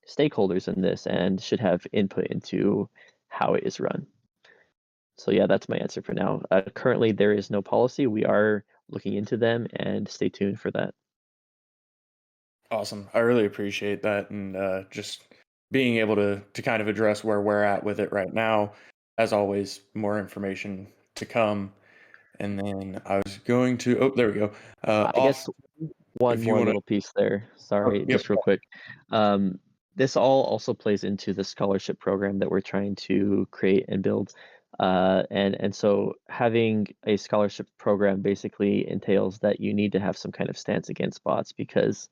Speaker 2: stakeholders in this and should have input into how it is run. So yeah, that's my answer for now. Currently, there is no policy. We are looking into them, and stay tuned for that.
Speaker 1: Awesome. I really appreciate that, and just being able to kind of address where we're at with it right now. As always, more information to come. And then I was going to, oh, there we go.
Speaker 2: I guess one
Speaker 1: if you
Speaker 2: more
Speaker 1: wanna-
Speaker 2: little piece there. Sorry,
Speaker 1: yep.
Speaker 2: just real quick. This all also plays into the scholarship program that we're trying to create and build. And so having a scholarship program basically entails that you need to have some kind of stance against bots, because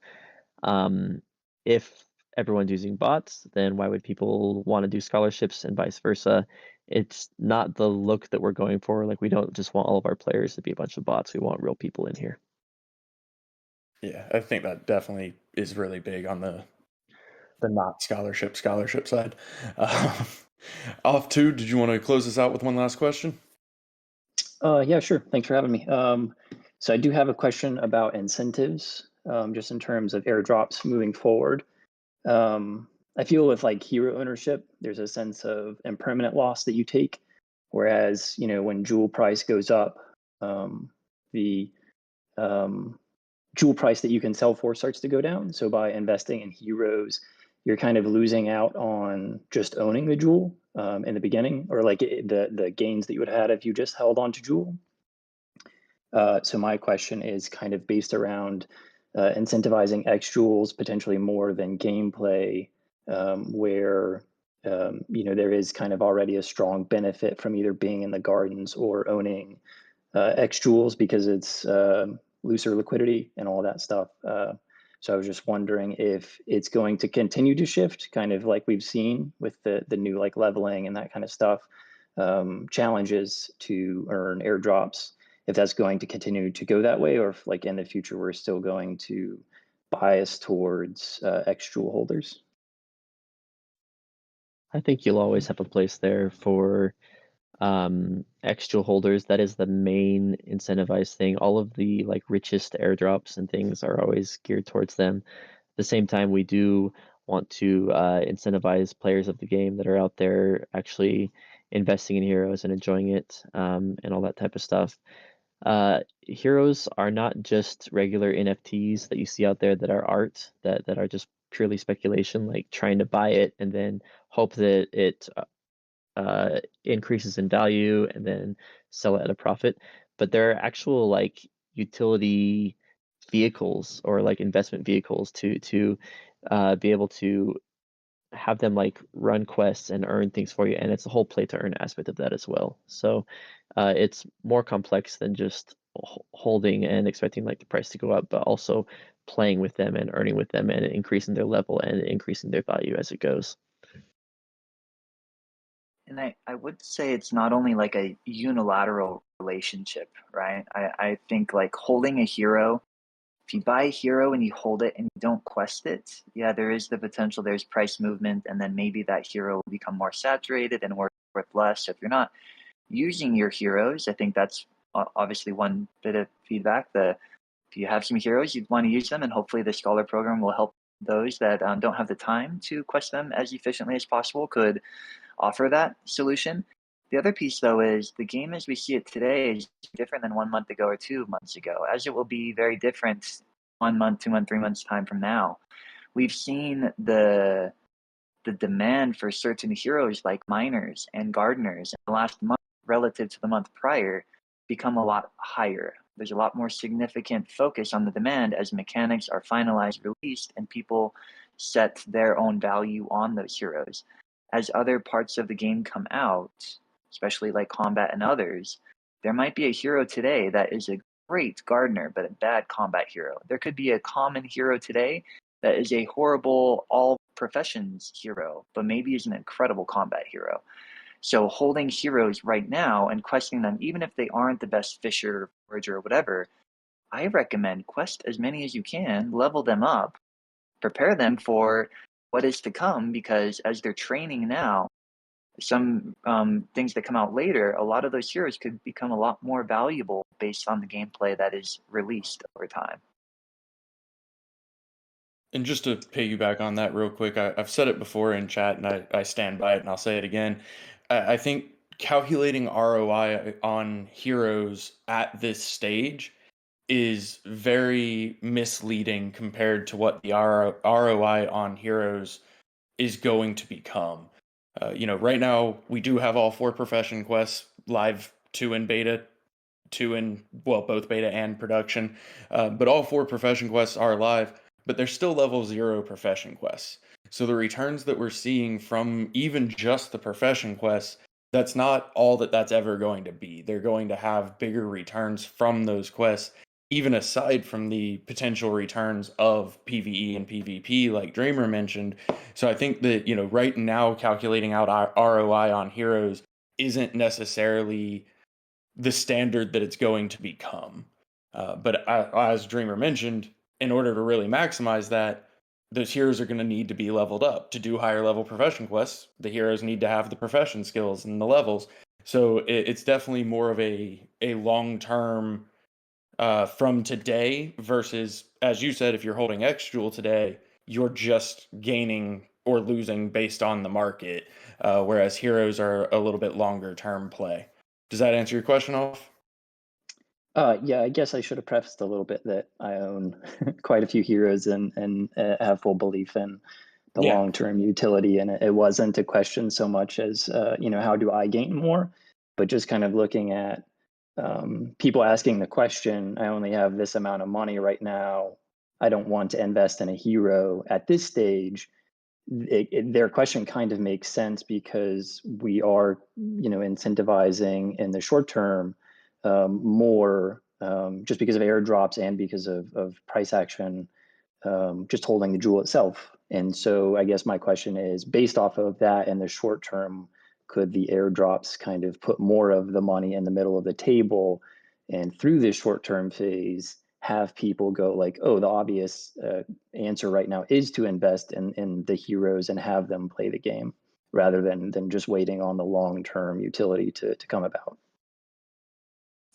Speaker 2: if everyone's using bots, then why would people want to do scholarships, and vice versa? It's not the look that we're going for. Like, we don't just want all of our players to be a bunch of bots. We want real people in here.
Speaker 1: Yeah, I think that definitely is really big on the not scholarship side. Off to, did you want to close this out with one last question?
Speaker 8: Yeah, sure. Thanks for having me. So I do have a question about incentives, just in terms of airdrops moving forward. I feel with like hero ownership, there's a sense of impermanent loss that you take, whereas when jewel price goes up, the jewel price that you can sell for starts to go down. So by investing in heroes, you're kind of losing out on just owning the jewel in the beginning, or like the gains that you would have had if you just held on to jewel. So my question is kind of based around incentivizing X jewels potentially more than gameplay, where there is kind of already a strong benefit from either being in the gardens or owning X jewels, because it's looser liquidity and all that stuff. So I was just wondering if it's going to continue to shift, kind of like we've seen with the new like leveling and that kind of stuff, challenges to earn airdrops, if that's going to continue to go that way, or if like in the future we're still going to bias towards X jewel holders.
Speaker 2: I think you'll always have a place there for X jewel holders. That is the main incentivized thing. All of the like richest airdrops and things are always geared towards them. At the same time, we do want to incentivize players of the game that are out there actually investing in heroes and enjoying it, and all that type of stuff. Heroes are not just regular NFTs that you see out there that are art, that are just purely speculation, like trying to buy it and then hope that it increases in value and then sell it at a profit. But there are actual like utility vehicles or like investment vehicles to be able to have them like run quests and earn things for you, and it's the whole play to earn aspect of that as well. So it's more complex than just holding and expecting like the price to go up, but also playing with them and earning with them and increasing their level and increasing their value as it goes.
Speaker 3: And I would say it's not only like a unilateral relationship, right? I think like holding a hero, if you buy a hero and you hold it and you don't quest it, yeah, there is the potential there's price movement, and then maybe that hero will become more saturated and worth less. So if you're not using your heroes, I think that's obviously one bit of feedback. If you have some heroes, you'd want to use them, and hopefully the Scholar program will help those that don't have the time to quest them as efficiently as possible could offer that solution. The other piece, though, is the game as we see it today is different than 1 month ago or 2 months ago, as it will be very different 1 month, 2 months, 3 months time from now. We've seen the demand for certain heroes like miners and gardeners in the last month relative to the month prior become a lot higher. There's a lot more significant focus on the demand as mechanics are finalized, released, and people set their own value on those heroes. As other parts of the game come out, especially like combat and others, there might be a hero today that is a great gardener but a bad combat hero. There could be a common hero today that is a horrible all professions hero, but maybe is an incredible combat hero. So holding heroes right now and questing them, even if they aren't the best fisher, forager, or whatever, I recommend quest as many as you can, level them up, prepare them for what is to come, because as they're training now, some things that come out later, a lot of those heroes could become a lot more valuable based on the gameplay that is released over time.
Speaker 1: And just to piggyback on that real quick, I've said it before in chat, and I stand by it, and I'll say it again. I think calculating ROI on heroes at this stage is very misleading compared to what the ROI on heroes is going to become. Right now we do have all 4 profession quests live, 2 in beta, 2 in, well, both beta and production. But all 4 profession quests are live, but they're still level 0 profession quests. So the returns that we're seeing from even just the profession quests, that's not all that's ever going to be. They're going to have bigger returns from those quests, even aside from the potential returns of PvE and PvP, like Dreamer mentioned. So I think that, right now calculating out our ROI on heroes isn't necessarily the standard that it's going to become. But as Dreamer mentioned, in order to really maximize that, those heroes are going to need to be leveled up. To do higher level profession quests, the heroes need to have the profession skills and the levels. So it's definitely more of a long-term from today versus, as you said, if you're holding X Jewel today, you're just gaining or losing based on the market, whereas heroes are a little bit longer term play. Does that answer your question off?
Speaker 8: Yeah, I guess I should have prefaced a little bit that I own quite a few heroes and have full belief in the
Speaker 1: Yeah.
Speaker 8: long-term utility. And it wasn't a question so much as, how do I gain more? But just kind of looking at people asking the question, I only have this amount of money right now. I don't want to invest in a hero at this stage. Their question kind of makes sense because we are, incentivizing in the short term more just because of airdrops and because of price action, just holding the jewel itself. And so I guess my question is, based off of that in the short term, could the airdrops kind of put more of the money in the middle of the table, and through this short term phase have people go like, oh, the obvious answer right now is to invest in the heroes and have them play the game rather than just waiting on the long term utility to come about?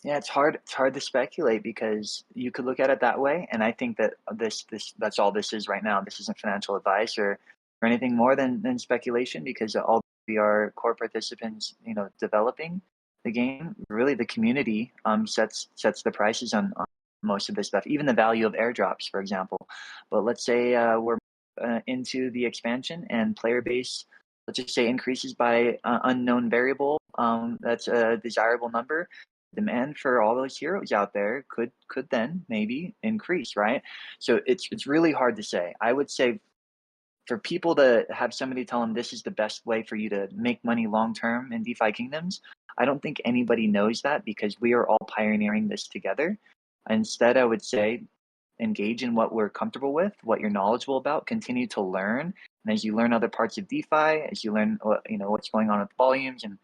Speaker 3: Yeah, it's hard to speculate because you could look at it that way, and I think that this that's all this is right now. This isn't financial advice or anything more than speculation, because all we are core participants, developing the game. Really, the community sets the prices on most of this stuff, even the value of airdrops, for example. But let's say we're into the expansion and player base, let's just say, increases by unknown variable, that's a desirable number, demand for all those heroes out there could then maybe increase, right? So it's really hard to say. I would say for people to have somebody tell them this is the best way for you to make money long term in DeFi Kingdoms, I don't think anybody knows that, because we are all pioneering this together. Instead, I would say engage in what we're comfortable with, what you're knowledgeable about, continue to learn. And as you learn other parts of DeFi, as you learn what's going on with volumes and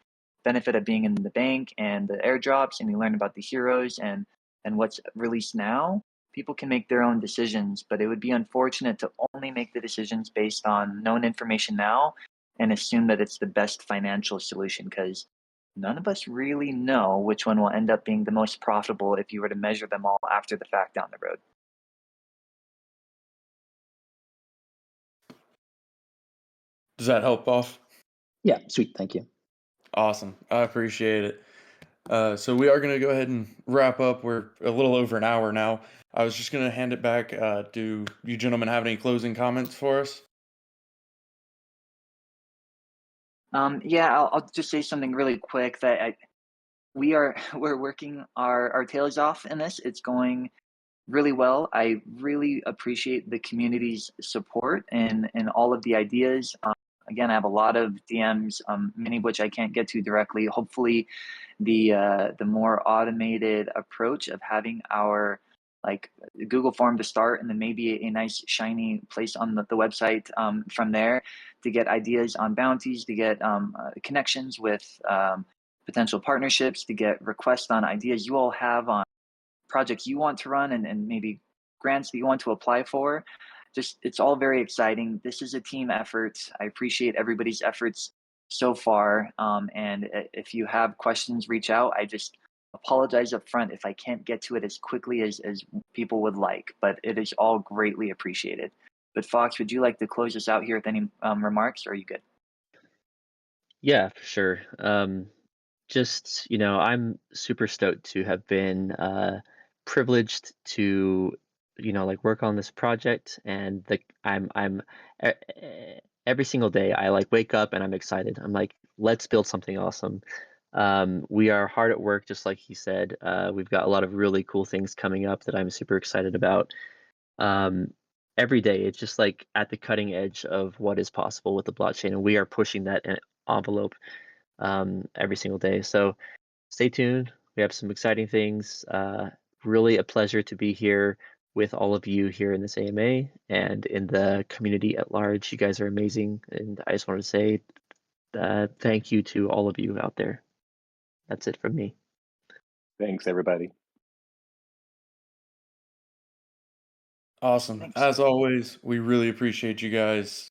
Speaker 3: benefit of being in the bank and the airdrops, and you learn about the heroes and what's released now, people can make their own decisions. But it would be unfortunate to only make the decisions based on known information now and assume that it's the best financial solution, because none of us really know which one will end up being the most profitable if you were to measure them all after the fact down the road.
Speaker 1: Does that help off?
Speaker 8: Yeah, sweet. Thank you.
Speaker 1: Awesome. I appreciate it. So we are going to go ahead and wrap up. We're a little over an hour now. I was just going to hand it back. Do you gentlemen have any closing comments for us?
Speaker 3: Yeah, I'll just say something really quick that we're working our tails off in this. It's going really well. I really appreciate the community's support and all of the ideas. Again, I have a lot of DMs, many of which I can't get to directly. Hopefully, the more automated approach of having our Google form to start, and then maybe a nice shiny place on the website from there to get ideas on bounties, to get connections with potential partnerships, to get requests on ideas you all have on projects you want to run, and maybe grants that you want to apply for. Just, it's all very exciting. This is a team effort. I appreciate everybody's efforts so far. And if you have questions, reach out. I just apologize up front if I can't get to it as quickly as people would like, but it is all greatly appreciated. But Fox, would you like to close us out here with any remarks, or are you good?
Speaker 2: Yeah, for sure. Just, I'm super stoked to have been privileged to, work on this project, and every single day I wake up and I'm excited. I'm like, let's build something awesome. We are hard at work, just like he said. We've got a lot of really cool things coming up that I'm super excited about. Every day, it's just at the cutting edge of what is possible with the blockchain, and we are pushing that envelope every single day. So stay tuned. We have some exciting things. Really a pleasure to be here with all of you here in this AMA and in the community at large. You guys are amazing, and I just wanted to say thank you to all of you out there. That's it from me.
Speaker 4: Thanks, everybody.
Speaker 1: Awesome.
Speaker 3: Thanks.
Speaker 1: As always, we really appreciate you guys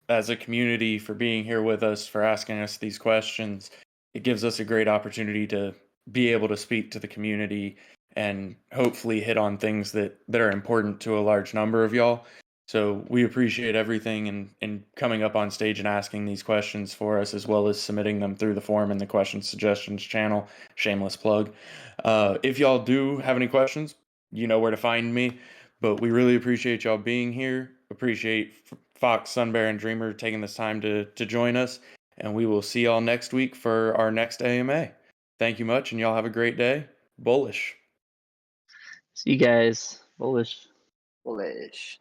Speaker 1: as a community for being here with us, for asking us these questions. It gives us a great opportunity to be able to speak to the community and hopefully hit on things that are important to a large number of y'all. So we appreciate everything and coming up on stage and asking these questions for us, as well as submitting them through the form in the questions suggestions channel. Shameless plug. If y'all do have any questions, you know where to find me. But we really appreciate y'all being here. Appreciate Fox, Sunbear, and Dreamer taking this time to join us. And we will see y'all next week for our next AMA. Thank you much, and y'all have a great day. Bullish.
Speaker 2: See you guys. Bullish.
Speaker 3: Bullish.